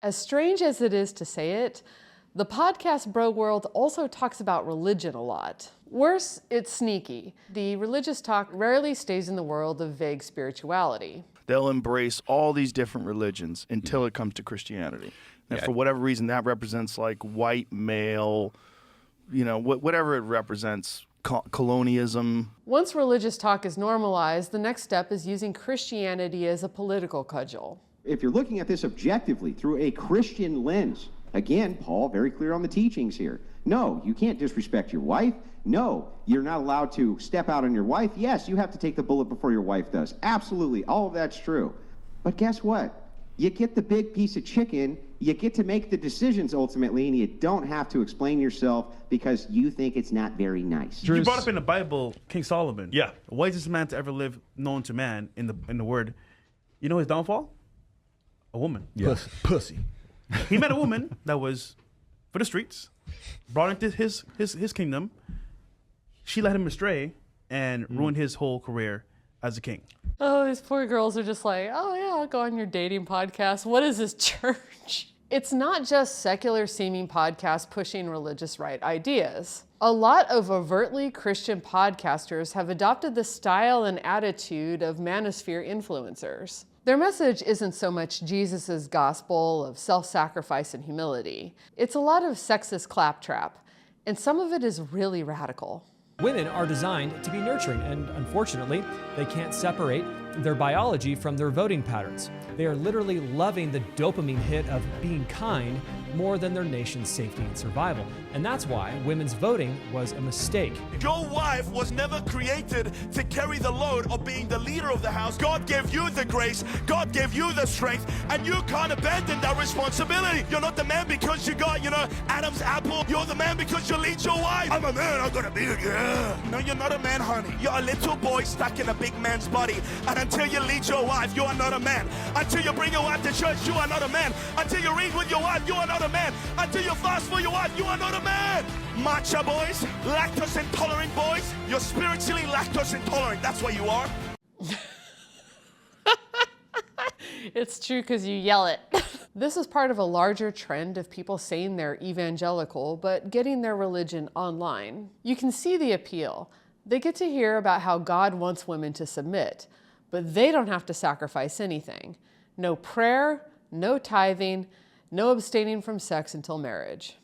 As strange as it is to say it, the podcast bro world also talks about religion a lot. Worse, it's sneaky. The religious talk rarely stays in the world of vague spirituality. They'll embrace all these different religions until it comes to Christianity. And for whatever reason, that represents like white male, whatever it represents, colonialism. Once religious talk is normalized, the next step is using Christianity as a political cudgel. If you're looking at this objectively through a Christian lens, again, Paul, very clear on the teachings here. No, you can't disrespect your wife. No, you're not allowed to step out on your wife. Yes, you have to take the bullet before your wife does. Absolutely, all of that's true. But guess what? You get the big piece of chicken, you get to make the decisions ultimately, and you don't have to explain yourself because you think it's not very nice. You brought up in the Bible, King Solomon. Yeah. The wisest man to ever live known to man in the word. You know his downfall? A woman. Yeah. Pussy. He met a woman that was for the streets, brought into his kingdom. She led him astray and ruined his whole career as a king. Oh, these poor girls are just like, oh yeah, I'll go on your dating podcast. What is this church? It's not just secular seeming podcasts pushing religious right ideas. A lot of overtly Christian podcasters have adopted the style and attitude of Manosphere influencers. Their message isn't so much Jesus' gospel of self-sacrifice and humility. It's a lot of sexist claptrap, and some of it is really radical. Women are designed to be nurturing, and unfortunately, they can't separate their biology from their voting patterns. They are literally loving the dopamine hit of being kind more than their nation's safety and survival. And that's why women's voting was a mistake. Your wife was never created to carry the load of being the leader of the house. God gave you the grace, God gave you the strength, and you can't abandon that responsibility. You're not the man because you got, Adam's apple. You're the man because you lead your wife. I'm a man, I'm gonna be a girl. No, you're not a man, honey. You're a little boy stuck in a big man's body. And until you lead your wife, you are not a man. Until you bring your wife to church, you are not a man. Until you read with your wife, you are not a man. Until you fast for your wife, you are not a man. Matcha boys, lactose intolerant boys, you're spiritually lactose intolerant. That's what you are. It's true because you yell it. This is part of a larger trend of people saying they're evangelical, but getting their religion online. You can see the appeal. They get to hear about how God wants women to submit, but they don't have to sacrifice anything. No prayer, no tithing, no abstaining from sex until marriage.